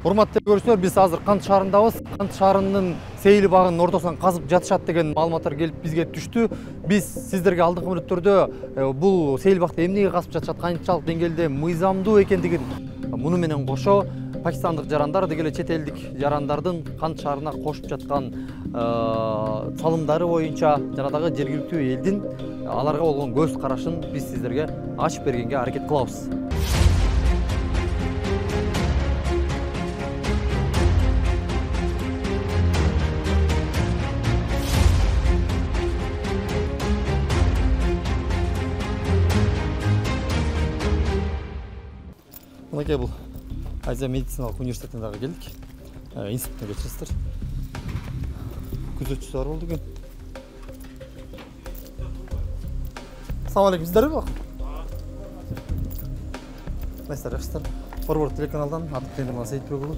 Урматтуу көрүүчүлөр, биз азыр Кант шаарындабыз. Кант шаарынын сейил багынын ортосунан казып жатышат деген маалыматтар келип бизге түштү. Биз сиздерге алдыңкы мүнөттөрдө бул сейил бакты эмнеге казып жатышат, канчалык деңгээлде мыйзамдуу экендигин, муну менен кошо пакистандык жарандар деги эле чет элдик жарандардын Кант шаарына кошуп жаткан салымдары боюнча жана дагы жергиликтүү элдин аларга болгон көз карашын биз сиздерге ачып бергенге аракет кылабыз. Мынакей бул Азия медициналык университетине дагы келдик. Институттан кечиресиздер. Күзөтчүсү бар болду экен. Assalamu alaikum, сиздерби? Кайсыздар, жакшысыздар? Форвард телеканалдан Атык Темирлан Сейитбек уулу.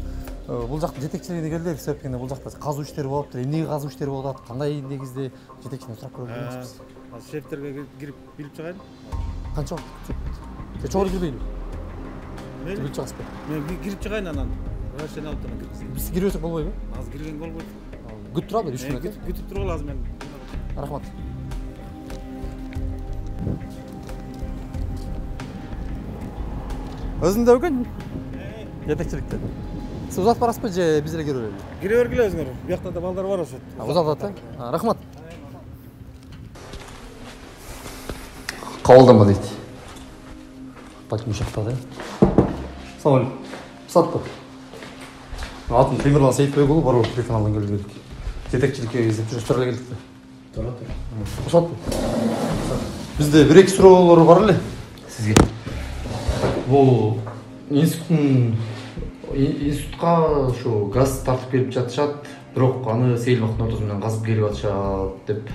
Бул жактын жетекчилигине келдик. Себеп дегенде бул жакта казуу иштери болуп атат. Эмнеге казуу иштери болуп атат? Кандай негизде жетекчине сурап көргөнбүз. Азыр шефтерге кирип билип чыгайын. Канча убакыт? Чогуу кирбейби? Билип чыгасызбы? Мен кирип чыгайын анан. Рашен алып турам киргизейин. Биз кирбесек болбойбу? Азыр кирген болбойт. Күтүп туралы 3 мүнөт. Күтүп тургула азыр мен. Рахмат. Өзүндө экен? Жетекчиликте. Сиз узатып барасызбы же биз эле кире берели? Кире бергиле өзүңөр. Биякта да балдар бар ошо. Узатат, рахмат. Кабылданма дейт. Бак мушакта да. Assalamu alaikum. Саттык. Атым Темирлан Сейитбек уулу, Форвард телеканалдан келдик. Жетекчиликке издеп жүрүп келдик. Туура. Усат. Бизде бир-эки суроолор бар эле сизге. Бул институтка ушу газ тартып келип жатышат, бирок аны сейил бактын ортосу менен казып келип атышат деп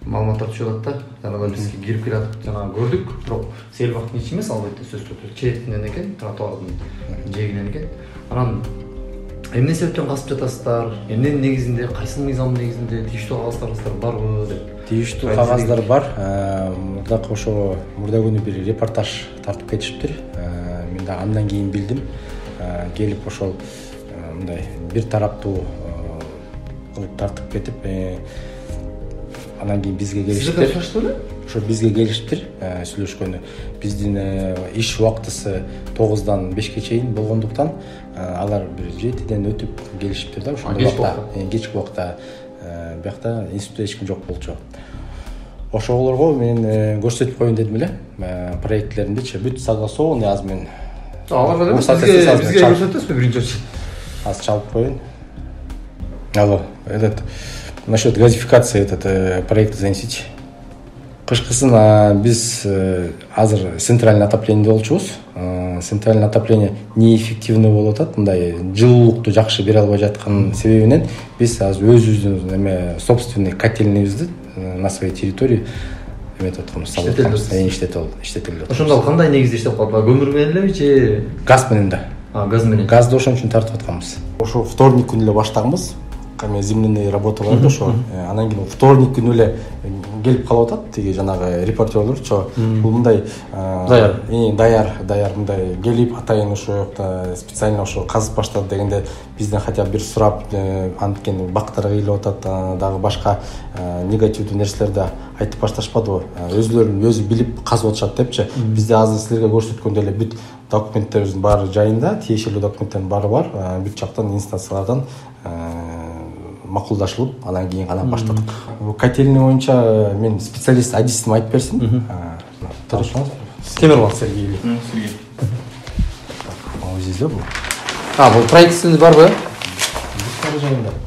маалыматтар түшүп атат да. Жана бизге кирип келатып жана көрдүк, бирок сейил бактын ичи эмес, албетте сөзсүз түрдө четинен экен, тротуардын жээгинен экен. Анан эмне себептен касып жатасыздар? Эмненин негизинде, кайсы мыйзамдын негизинде тийиштүү кагаздарыңыздар барбы деп? Тийиштүү кагаздар бар. Мурда ошо мурда күнү бир репортаж тартып кетишиптир. Мен да андан кийин билдим. Келип ошол мындай бир тараптуу кылып тартып кетип, анан кийин бизге келишиптир. Ошо бизге келишиптир, сүйлөшкөнү. Биздин иш убактысы 9-дан 5-ке чейин болгондуктан алар бир 7-ден өтүп келишиптир да, ошол кечки убакта. Биякта институтта эч ким жок болчу. Ошолорго мен көрсөтүп коеюн дедим эле. Проектлеримдичи бүт согласованный азыр мен. Аларга да бизге көрсөтөсүзбү биринчи очередь? Азыр чалып коеюн. Алло, насчет газификации проект занесите. Кышкысын биз азыр центральный отопление болчубуз. Центральный отопление неэффективный болуп атат. Мындай жылуулукту жакшы бере албай жаткан себебинен биз азыр өзүбүздүн собственный котельныйыбызды на своей территории эметип атканбыз. Иштетилди. Ошондо кандай негизде иштеп калат? Көмүр менен элеби же газ менен да? Газ менен. Газды ошон үчүн тартып атканбыз. Ошо вторник күнү эле баштаганбыз. Земляные работы бар да ошо. Анан кийин вторник күнү эле келип калып атат тиги жанагы репортерлорчу. Бул мындай даяр мындай келип атайын ошо жакта специально ошо казып баштады дегенде бизден хотя бы бир сурап, анткени бактар кыйылып атат, дагы башка негативдүү нерселерди айтып башташпадыбы. Өзүлөрүн өзү билип казып атышат депчи. Бизде азыр силерге көрсөткөндөй эле бүт документтерибиздин баары жайында, тиешелүү документтердин баары бар. Бүт жактан инстанциялардан макулдашылып, анан кийин гана баштадык. Котельный боюнча мен специалист адистим айтып берсин. Темирлан Сергей. Өзүздөр бул. Бул правительственный барбы?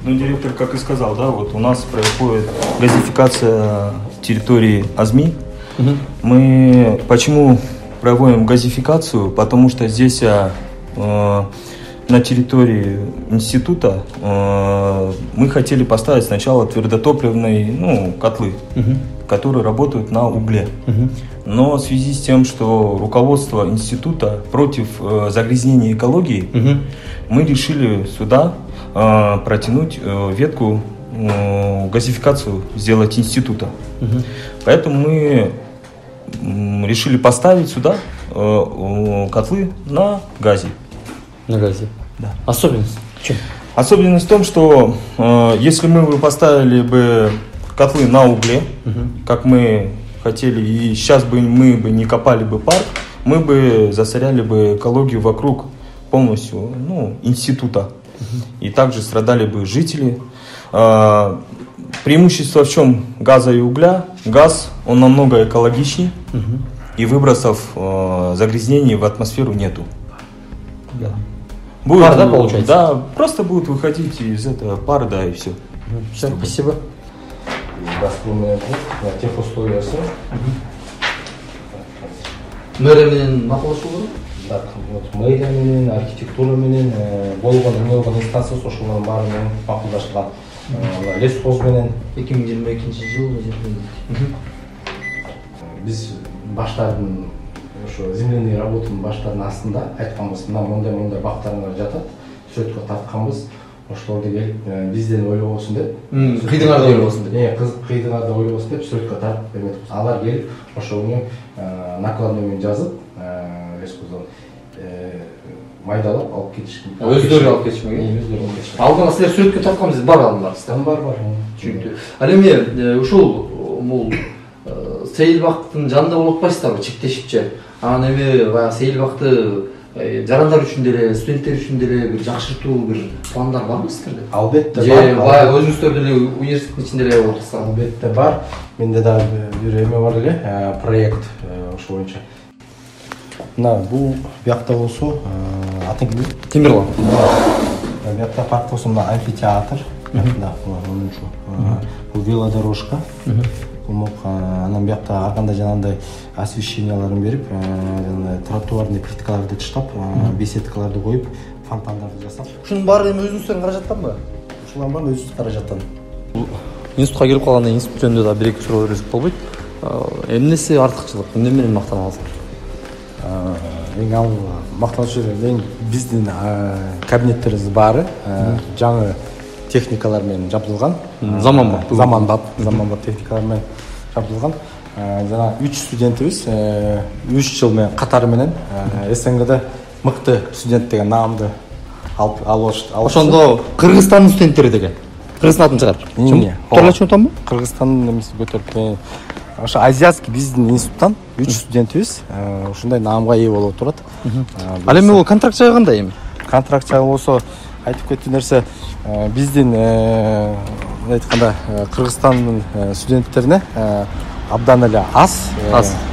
Ну, директор, как и сказал, да, вот у нас происходит газификация территории АЗМИ. Мы почему проводим газификацию? Потому что здесь на территории института мы хотели поставить сначала твердотопливные котлы, которые работают на угле. Но в связи с тем, что руководство института против загрязнения экологии, мы решили сюда протянуть ветку газификацию сделать института. Поэтому мы решили поставить сюда котлы на газе. На газе. Да. Особенность в чем? Особенность в том, что если мы бы поставили бы котлы на угле, как мы хотели, и сейчас бы мы бы не копали бы парк, мы бы засоряли бы экологию вокруг полностью, института. И также страдали бы жители. Преимущество в чем газа и угля? Газ, он намного экологичнее, и выбросов загрязнений в атмосферу нету. Да. Будет, пар, да, получается? Да, просто будет выходить из этого пара, да, и все. Все, спасибо. Газпроммен тех условиясы. Мэрия менен макулдашуу керек? Так, вот мэрия менен, архитектура менен, болгон инстанция ошолордун баары менен макулдашылган. Лесхоз менен 2022 жыл биз баштардын ошо земляный работанын баштардын астында айтканбыз, мына мондай бактарыңар жатат, сөткө тартканбыз. Ошолорду келип бизден ойлобосун деп, кыйдыңарда ойлобосун деп. Кыйдыңарда ойлобосун деп сөткө тартып эметипиз. Алар келип ошону накладной менен жазып, лесхоздон майдалап алып кетишкен. Өздөрү алып кетишмеген. Өздөрү алып кетишкен. Алдыңа силер сөткө тартканбыз бар алдыңарызда. Бар. Түшүнүктүү. Ал эми ушул бул сейилбактын жанында болуп атпайсыздарбы, чектешипчи? Анан эми баягы сейилбакты жарандар үчүн деле, студенттер үчүн деле бир жакшыртуу бир пландар барбы силерде? Албетте бар. Же баягы өзүңүздөр деле университеттин ичинде эле болуп атасыздар? Албетте бар. Менде да бир эме бар эле, проект ошо боюнча. Мына бул биякта болсо, атын ким? Темирлан. Биякта парк болсо мына амфитеатр, да, мына бул велодорожка. Анан биякта ар кандай жанагындай освещенияларын берип, жанагындай тротуарный плиткаларды таштап, беседкаларды коюп, фонтандарды жасап. Ушунун баары эми өзүңүздөрдүн каражаттанбы? Ушулар бар өзүбүздүн каражаттан. Институтка келип калганда институт жөнүндө да бир-эки суроо берсек болбойт. Эмнеси артыкчылык, эмне менен мактана аласыздар? Эң ал мактанычу эң биздин кабинеттерибиз баары жаңы техникалар менен жабдылган. Заманбап техникалар менен жабдылган. Жана 3 студентибиз 3 жыл менен катары менен СНГде мыкты студент деген наамды алып. Ошондо Кыргызстандын студенттери деген. Кыргыздын атын чыгарып. Туура түшүнөтөмбү? Кыргызстандын эмеси көтөрүп ошо азиатский биздин институттан 3 студентибиз ушундай наамга ээ болуп турат. Ал эми бул контракт жайы кандай эми? Контракт жайы болсо айтып кеткен нерсе биздин айтканда Кыргызстандын студенттерине абдан эле аз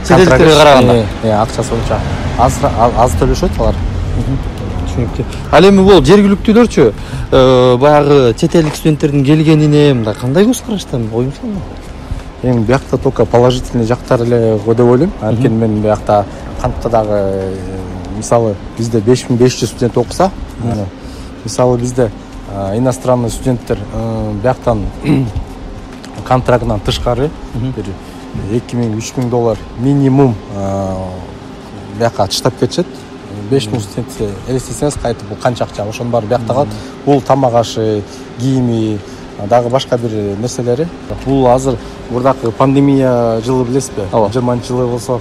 чет элдиктерге караганда акчасы боюнча аз төлөшөт алар. Түшүнүктүү. Ал эми бул жергиликтүүлөрчү баягы чет элдик студенттердин келгенине мындай кандай көз карашта оюңуз кандай? Эң биякта только положительный жактары эле го деп ойлойм. Анткени мен биякта кантта дагы мисалы бизде 5500 студент окуса, мисалы бизде иностранный студенттер бияктан контрактынан тышкары бир $2000–3000 минимум биякка таштап кетишет. 5000 студент элестесеңиз кайтып бул канча акча? Ошонун баары биякта калат. Бул тамак ашы, кийими, дагы башка бир нерселери. Бул азыр мурдакы пандемия жылы билесизби? 20-жылы болсо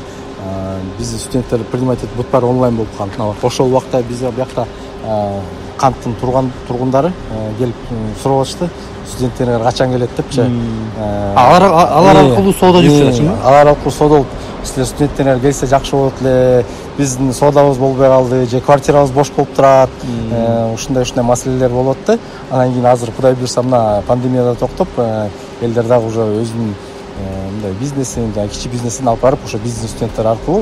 биздин студенттер принимать этип бут баары онлайн болуп калган. Ошол убакта бизге биякта канттын тургундары келип сурашты. Студенттер качан келет депчи. Алар аркылуу соода жүрсүңүзбү? Алар аркылуу соода болуп, силер студенттер келсе жакшы болот эле. Биздин соодабыз болбой калды, же квартирабыз бош болуп турат. Ушундай маселелер болот да. Анан кийин азыр Кудай буйрса мына пандемияда токтоп, элдер дагы уже өзүнүн мындай бизнесин, кичи бизнесин алып барып, ошо бизнес студенттер аркылуу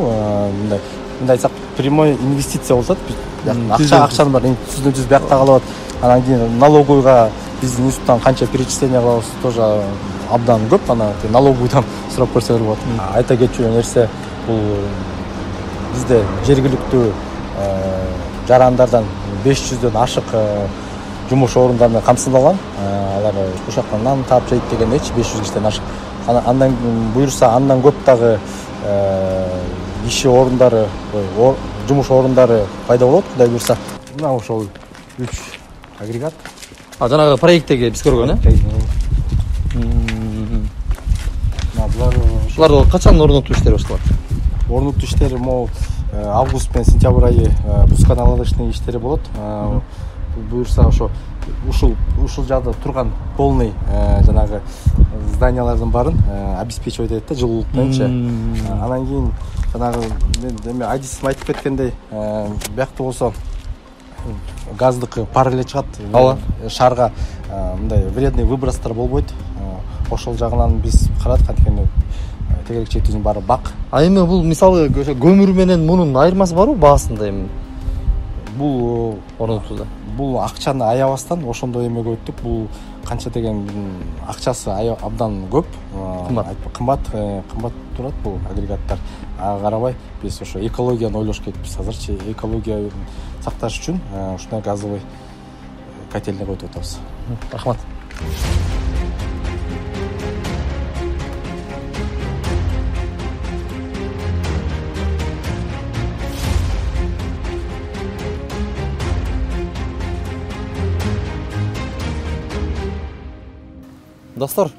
мындай айтсак прямой инвестиция болот. Акчаны бар, түзүнүз биякта калат. Анан кийин налоговыйга биздин институттан канча перечисление кылабыз тоже абдан көп. Ана налоговыйдан сурап көрсөңөр болот. Айта кетчү нерсе бул бизде жергиликтүү жарандардан 500дөн ашык жумуш орундарына камсыздалган. Алар ушактан нан таап жейт дегендейчи 500 кишиден ашык. Андан буйрса андан көп дагы иш орундары, жумуш орундары пайда болот, Кудай буйрса. Мына ошол 3 агрегат. Жанагы проекттеги биз көргөн, булар качан орнотуу иштери башталат? Орнотуу иштери могу август менен сентябрь айы пусконаладочный иштери болот. буюрса ошо ушул жакта турган полный жанагы зданиялардын баарын обеспечивать этет да, жылуулуктанчы. Анан кийин жанагы эме адисим айтып кеткендей, биякта болсо газдыкы пар эле чыгат. Ооба. Шаарга мындай вредный выбростор болбойт. Ошол жагынан биз карадык, анткени тегерек чектүүнүн баары бак. А эми бул мисалы көмүр менен мунун айырмасы барбы баасында эми Бул орнотууда? бул акчаны аябастан ошондой эмеге өттүк. Бул канча деген акчасы абдан көп. Кымбат турат бул агрегаттар. Ага карабай биз ошо экологияны ойлош кетпиз азырчы. Экологияны сакташ үчүн ушундай газовый котельный коюп атабыз. Рахмат. Достор,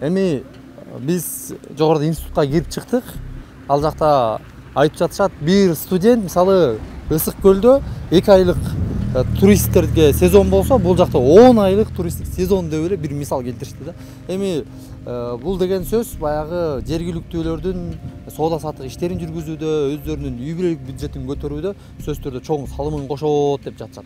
эми биз жогоруда институтка кирип чыктык. Ал жакта айтып жатышат, бир студент мисалы Ысык көлдө 2 айлык туристтерге сезон болсо, бул жакта 10 айлык туристтик сезон деп эле бир мисал келтиришти да. Эми бул деген сөз баягы жергиликтүүлөрдүн соода саттык иштерин жүргүзүүдө, өздөрүнүн үй бүлөлүк бюджетин көтөрүүдө сөзсүз түрдө чоң салымын кошот деп жатышат.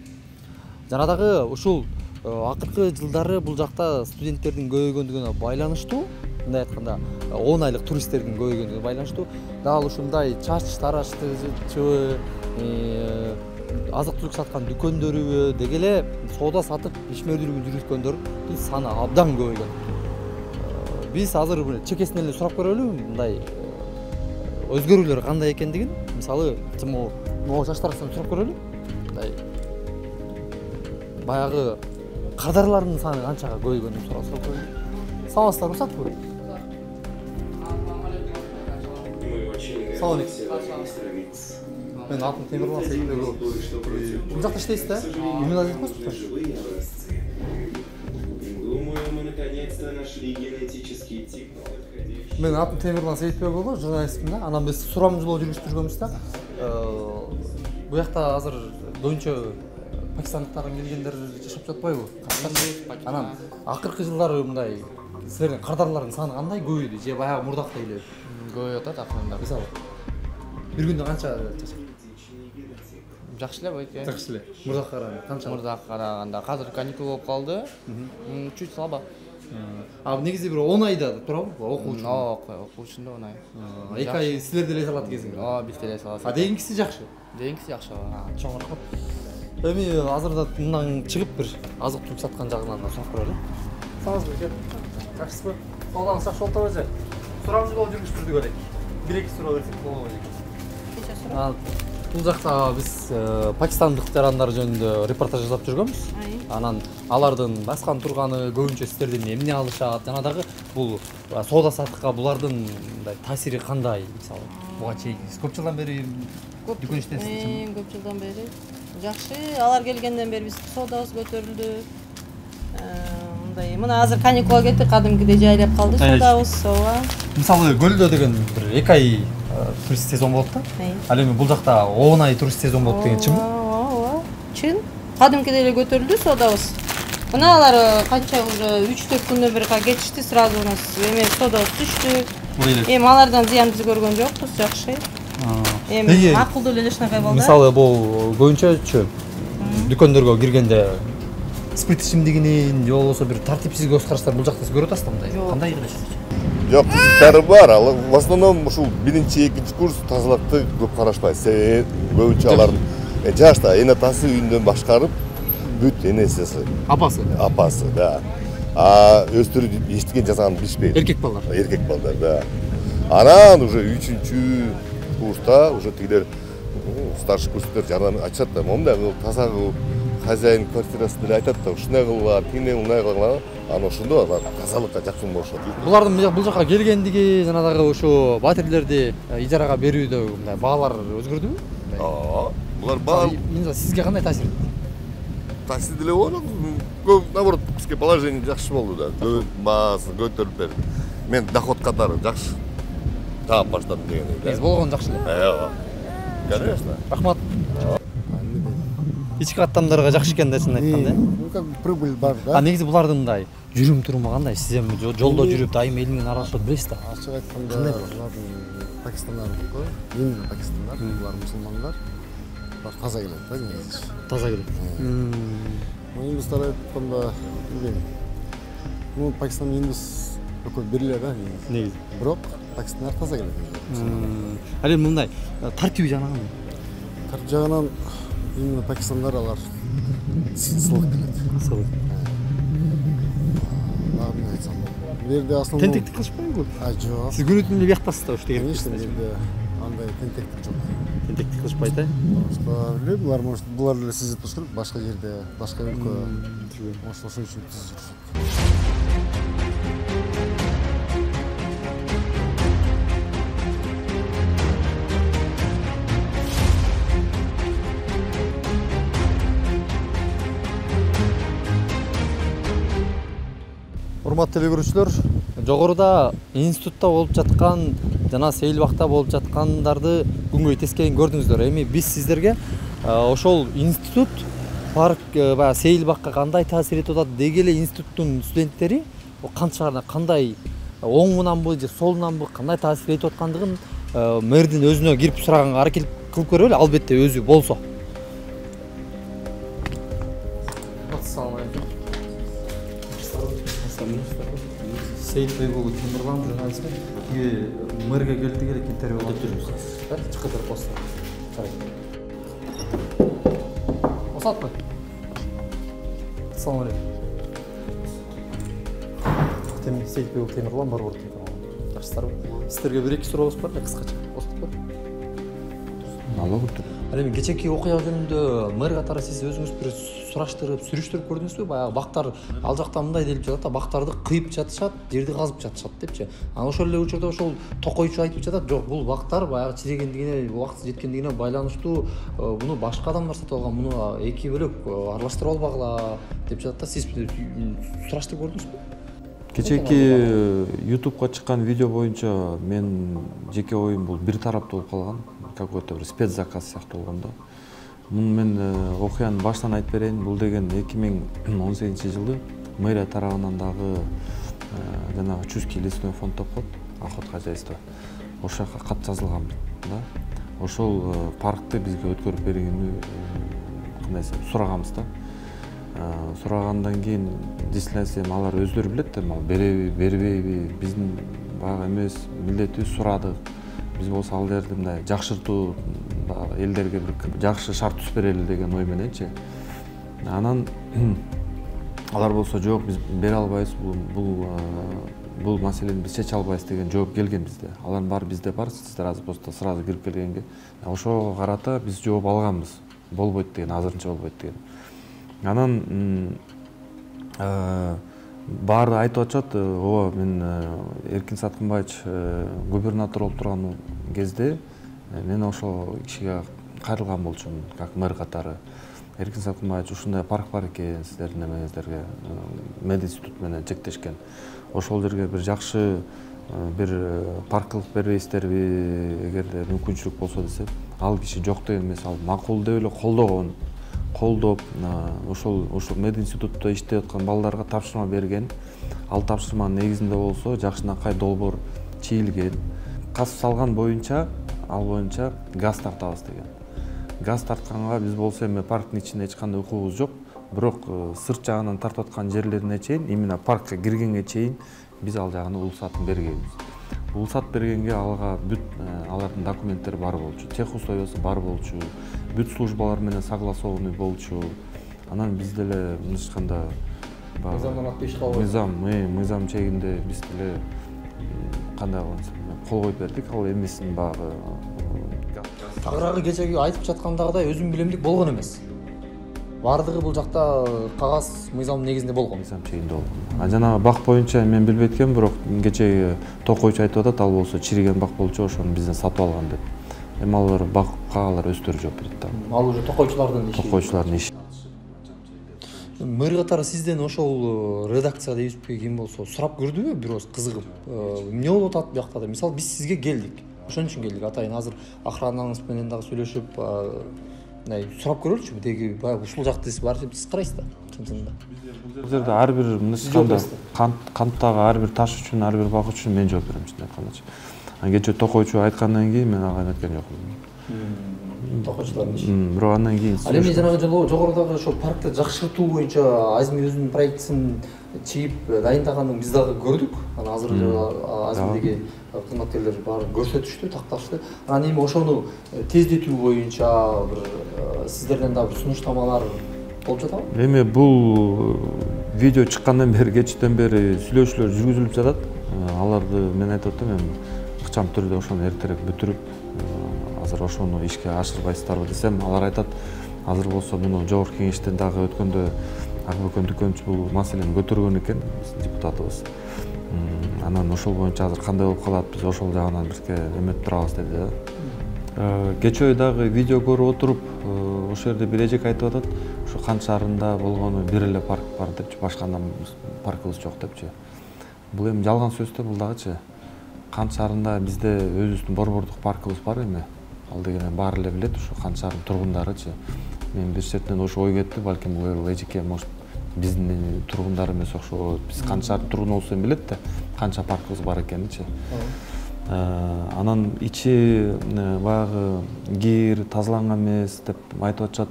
Жана дагы ушул акыркы жылдары бул жакта студенттердин көбөйгөндүгүнө байланыштуу, мындай айтканда 10 айлык туристтердин көбөйгөндүгүнө байланыштуу дал ушундай чач тараштырчыбы, азык түлүк саткан дүкөндөрүбү деги эле соода сатып ишмердүүлүгүн жүргүзгөндөрдүн саны абдан көбөйгөн. Биз азыр чекесинен эле сурап көрөлү, мындай өзгөрүүлөр кандай экендигин. Мисалы, могу жаштардан сурап көрөлү. Мындай баягы кардарлардын саны канчага көбөйгөнүн сурап көрөлү. Саламатсыздар, уруксатпы? Салам алейкум. Мен атым Темирлан Сейитбеков. Бул жакта иштейсиз да? Именно Думаю, мы наконец-то нашли генетический тип. Мен атым Темирлан Сейитбеков, журналистмин да. Анан биз сурамжылоо болуп жүргүзүп жүргөнбүз да. Бу жакта азыр көбүнчө пакистандыктардан келгендер жашап жатпайбы? Анан акыркы жылдары мындай силердин кардарлардын саны кандай көбөйдү же баягы мурдактай эле? Көбөйүп атат акырында. Мисалы бир күндө канча жашап? Жакшы эле байке. Жакшы эле. Мурдакка караганда канча? Мурдакка караганда казыр каникул болуп калды. Чуть слабо. А негизи бир 10 айда турабы окуучу? Окуучунда 10 ай. 2 ай силер деле салат кезиңер. Биз деле салат. А дейинкиси жакшы. Дейинкиси жакшы. Чоң рахмат. Эми азырда мындан чыгып бир азык түлүк саткан жагынан сурап көрөлү. Саламатсызбы? Жакшысызбы? Соолугуңуз жакшы болуп атабы? Сурамжылоо жүргүзүп элек. 1-2 суроо берсек болобу элек. Нече суроо? Бул жакта биз пакистандык жарандар жөнүндө репортаж жасап жүргөнбүз. Анан алардын баскан турганы көбүнчө сиздерден эмне алышат? Жана дагы бул соода саттыкка булардын мындай таасири кандай? Мисалы, буга чейин көп жылдан бери дүкөн иштейсизби? Көп жылдан бери. Жакшы, алар келгенден бери биз соодабыз көтөрүлдү. Мындай, мына азыр каникулга кеттик, кадимкидей жайлап калды соодабыз, ооба. Мисалы, көлдө деген бир 2 ай турист сезон болот да. Ал эми бул жакта 10 ай турист сезон болот деген чынбы? Ооба, чын. Кадимкидей эле көтөрүлдү соодабыз. Мына алар канча уже 3-4 күндөн бери кетишти, сразу у нас эме соодабыз түштү. Эми алардан зыян биз көргөн жокпуз, жакшы. Эми акылдуу эле эч нерсе болду. Мисалы, бул көбүнчөчү дүкөндөргө киргенде спирт ичимдигинин же болбосо бир тартипсиз көз караштар бул жакта көрүп атасыздар мындай? Кандай кылышат? Жок, баары бар. Ал в основном ушул 1-2 курс тазалыкты көп карашпайт. Себеби көбүнчө алардын жашта эне атасы үйүндөн башкарып бүт энесиси. Апасы, да. А өздөрү эчтеген жасаганын билишпейт. Эркек балдар. Эркек балдар, да. Анан уже 3-чү курста уже тигилер старший курстар жардам айтышат да. Момда таза хозяин квартирасында эле айтат да, ушундай кылгыла, тине мындай кылгыла. Анан ошондо алар тазалыкка жакын болушат. Булардын бул жака келгендиги жана дагы ошо батирлерди ижарага берүүдө мындай баалар өзгөрдүбү? Булар баа сизге кандай таасир этти? Таасир деле болду. Көп наоборот бизге положение жакшы болду да. Баасы көтөрүп берди. Мен доход катары жакшы таап баштадым дегендей. Болгон жакшы эле. Конечно. Рахмат. ички каттамдарга жакшы экен да чынын айтканда. Ну как бы прибыль бар да. А негизи булардын мындай жүрүм туруму кандай? Сиз эми жолдо жүрүп дайыма эл менен аралашып билесиз да. Ачык айтканда булардын Пакистандардыкы, именно Пакистандар, булар мусулмандар. Бар таза келет да негизи. Таза келет. Индустар айтканда билбейм. Ну Пакистан индус экөө бирлер да негизи. Бирок Пакистандар таза келет. Ал эми мындай тартиби жагынан Тартип жагынан именно Пакистандар алар сылык келет. Сылык. Багын айтсам. Бу жерде основном тентектик кылышпайбы? Жок. Сиз күнү түнү биякtasыз да ошто Конечно, бу жерде андай тентектик жок. Тентектик кылышпайт да? Билбейм, булар может булар эле сезет болуш керек, башка жерде, башка өлкө. Может ошон үчүн түз жүрүшөт. Урматтуу телекөрүүчүлөр, жогоруда институтта болуп жаткан жана Сейилбакта болуп жаткандарды күнгөй тескейин көрдүңүздөр. Эми биз сиздерге ошол институт парк баягы Сейилбакка кандай таасир этип атат, деги эле институттун студенттери канча кандай оңунанбы же солунанбы кандай таасир этип аткандыгын мэрдин өзүнө кирип сураганга аракет кылып көрөлү, албетте өзү болсо. Ассалам алейкум. Сейитбеков Темирлан журналист. Мэрге келдик элек интервью алып жүрүбүз. Чыкыр пост. Осатпы. Ассалам алейкум. Сейитбеков Темирлан бар болду. Жакшысыздарбы? Сиздерге бир-эки сурообуз бар, кыскача. Осатпы. Алло, күтүп. Ал эми кечээки окуя жөнүндө мэр катары сиз өзүңүз бир сураштырып, сүрүштүрүп көрдүңүзбү? Баягы бактар ал жакта мындай делип жатат, бактарды кыйып жатышат, жерди казып жатышат депчи. Анан ошол эле учурда ошол токойчу айтып жатат, жок, бул бактар баягы чирегендигине, убакыты жеткендигине байланыштуу, муну башка адамдар сатып алган, муну эки бөлөк аралаштырып албагыла деп жатат да. Сиз сураштырып көрдүңүзбү? Кечээки YouTube'га чыккан видео боюнча мен жеке оюм бул бир тараптуу болуп калган, какой-то бир спецзаказ сыяктуу болгон да. Муну мен окуяны баштан айтып берейин. Бул деген 2018-жылы мэрия тарабынан дагы жанагы Чуйский лесной фонд деп коет, охот хозяйство. Ошол жака кат жазылган да. Ошол паркты бизге өткөрүп бергенди кандай десем сураганбыз да. Сурагандан кийин действительно алар өздөрү билет да, береби, бербейби, биздин баягы эмес, милдетибиз сурадык. Биз болсо ал жерде мындай жакшыртуу элдерге бир жакшы шарт түзүп берели деген ой мененчи. Анан алар болсо жок, биз бере албайбыз, бул маселени биз чече албайбыз деген жооп келген бизде. Алардын баары бизде бар, сиздер просто сразу кирип келгенге. Ошого карата биз жооп алганбыз. Болбойт деген, азырынча болбойт деген. Анан баары айтып атышат, ооба мен Эркин Саткынбаевич губернатор болуп турган кезде мен ошол кишиге кайрылган болчумун, как мэр катары. Эркин Саткынбаевич ушундай парк бар экен, сиздердин эмеңиздерге мединститут менен чектешкен. Ошол жерге бир жакшы бир парк кылып бербейсиздерби, эгерде мүмкүнчүлүк болсо десе, ал киши жок деген эмес, ал макул деп эле колдоп, ошол мединститутта иштеп аткан балдарга тапшырма берген. Ал тапшырманын негизинде болсо жакшынакай долбоор чийилген. Кас салган боюнча, ал боюнча газ тартабыз деген. Газ тартканга биз болсо эми парктын ичинде эч кандай укугубуз жок. Бирок сырт жагынан тартып аткан жерлерине чейин, именно паркка киргенге чейин биз ал жагына уруксатын бергенбиз. Уруксат бергенге алга бүт алардын документтери бар болчу, тех условиясы бар болчу, бүт службалар менен согласованный болчу. Анан биз деле мындайча мыйзам чегинде биз деле кандай кол коюп бердик, ал эмесин багы. Тагыраагы кечеги айтып жаткандагыдай өзүм билемдик болгон эмес. Бардыгы бул жакта кагаз мыйзам негизинде болгон. Мыйзам чегинде болгон. Жанагы бак боюнча мен билбейт экенмин, бирок кечеги токойчу айтып атат, ал болсо чириген бак болчу, ошону бизден сатып алган деп. Эми алар бакка алар өздөрү жооп берет да. Ал уже токойчулардын иши. Токойчулардын иши. Мэр катары сизден ошол редакция дейбизби, ким болсо сурап көрдүбү, бирөөз кызыгып, эмне болуп атат бuyakта да? Мисалы биз сизге келдик. Ошон үчүн келдик. Атайын азыр охранаңыз менен дагы сүйлөшүп, сурап көрөлүчү, деги баягы ушул жакты бар деп сиз карайсыз да, чын-чынында. Бул жерде ар бир мындайча айтканда канттагы ар бир таш үчүн, ар бир бак үчүн мен жооп берем, чын айткандачы. Кечээ токойчу айткандан кийин мен ага эметкен жокмун. Токойчулардын иши. Бирок андан кийин Ал эми жанагы жолу жогорудагы ошо паркты жакшыртуу боюнча Азми өзүнүн проектисин чыгып дайындаганын биз дагы көрдүк. Анан азыр Азмидеги кызматкерлер баарын көрсөтүштү, такташты. Анан эми ошону тездетүү боюнча бир сиздерден дагы бир сунуштамалар болуп жатабы? Эми бул видео чыккандан бери, кечтен бери сүйлөшүүлөр жүргүзүлүп жатат. Аларды мен айтып атам, эми ыкчам түрдө ошону эртерээк бүтүрүп, азыр ошону ишке ашырбайсыздарбы десем, алар айтат, азыр болсо муну жогорку кеңештен дагы өткөндө Акбөкөн Дүкөнчү бул маселени көтөргөн экен, депутатыбыз. Анан ошол боюнча азыр кандай болуп калат, биз ошол жагынан бирге эметип турабыз деди да. Кечээ дагы видео көрүп отуруп, ошол жерде бир эжек айтып атат, ушу Кант шаарында болгону бир эле парк бар депчи, башка паркыбыз жок депчи. Бул эми жалган сөз да, бул дагычы. Кант шаарында бизде өзүбүздүн борбордук паркыбыз бар эми. Ал деген баары эле билет, ушу Кант шаарынын тургундарычы. Мен бир четинен ошо ой кетти, балким бул эжекке может биздин тургундар эмес ошо биз Кант шаарынын тургуну болсо эми билет да, канча паркыбыз бар экенинчи. Анан ичи баягы кир тазаланган эмес деп айтып атышат.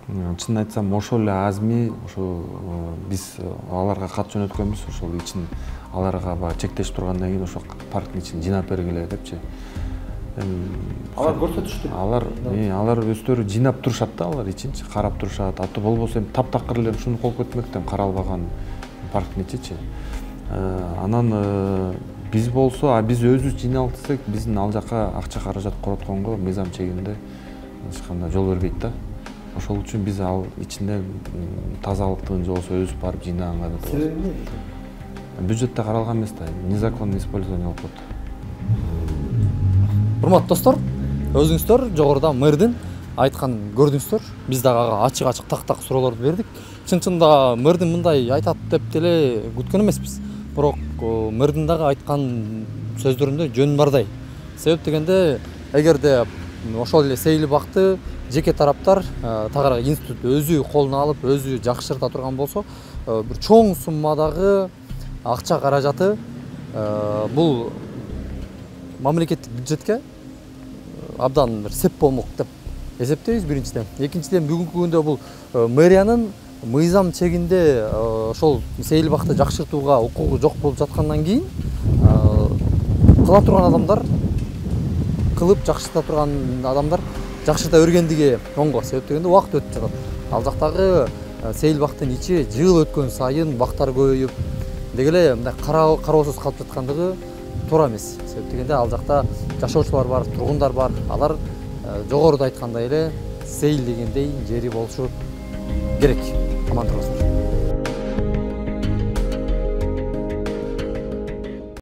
Чынын айтсам, ошол эле Азми, ошо биз аларга кат жөнөткөнбүз, ошол ичин аларга баягы чектешип тургандан кийин ошо парктын ичин жыйнап бергиле депчи. Алар көрсөтүштү. Алар өздөрү жыйнап турушат да, алар ичинчи карап турушат. Аты болбосо эми таптакыр эле ушуну колуп кетмектен каралбаган парктын ичичи. Анан биз болсо, биз өзүбүз жыйналып десек, биздин ал жака акча каражат коротконго мыйзам чегинде эч кандай жол бербейт да. Ошол үчүн биз ал ичинде тазалыктын же болбосо өзүбүз барып жыйнаганга да. Себеби эмне? Бюджетте каралган эмес да, незаконный использование болуп атат. Урматтуу достор, өзүңүздөр жогоруда мэрдин айтканын көрдүңүздөр. Биз дагы ага ачык так суроолорду бердик. Чын-чында мэрдин мындай айтат деп деле күткөн эмеспиз. Бирок мэрдин дагы айткан сөздөрүндө жөн бардай. Себеп дегенде, эгерде ошол эле сейил бакты жеке тараптар тагыраак институт өзү колуна алып, өзү жакшырта турган болсо, бир чоң суммадагы акча каражаты бул мамлекеттик бюджетке абдан бир сеп болмок деп эсептейбиз биринчиден. Экинчиден, бүгүнкү күндө бул мэриянын мыйзам чегинде ошол сейил бакты жакшыртууга укугу жок болуп жаткандан кийин кыла турган адамдар, кылып жакшырта турган адамдар жакшырта бергендиги оңго. Себеп дегенде убакыт өтүп жатат. Ал жактагы сейил бактын ичи жыл өткөн сайын бактар көбөйүп, деги эле мындай кароосуз калып жаткандыгы туура эмес. Себеп дегенде ал жакта жашоочулар бар, тургундар бар. Алар жогоруда айткандай эле сейил дегендей жери болушу керек. Аман туруңуздар.